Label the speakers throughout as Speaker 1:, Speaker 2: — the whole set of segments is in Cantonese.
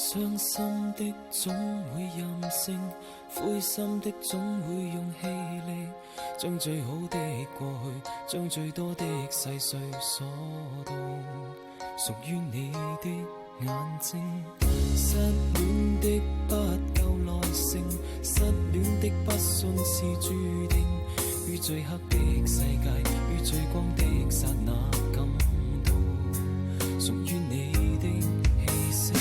Speaker 1: 傷心的總會任性，灰心的總會用氣力，將最好的過去，將最多的細碎鎖到屬於你的眼睛。失戀的不夠耐性，失戀的不信是注定，於最黑的世界，於最光的剎那感到屬於你的氣息。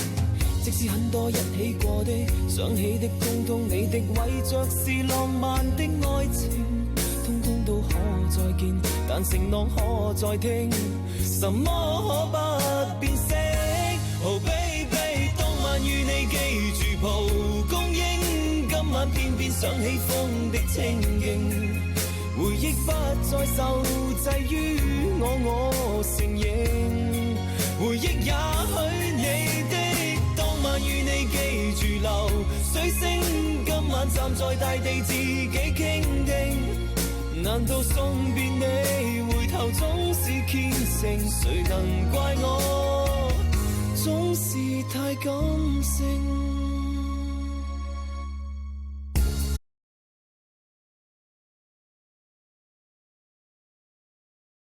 Speaker 1: 即使很多人起過的，想起的通通你的，為着是浪漫的愛情，通通都可再見，但承諾可再聽，什麼可不變色。Oh baby， 當晚與你記住蒲公英，今晚偏偏想起風的清勁，回憶不再受制於我承認，回憶也許你的。與你記住流水聲，今晚站在大地自己傾聽，難道送別你回頭總是虔誠，誰能怪我總是太感性。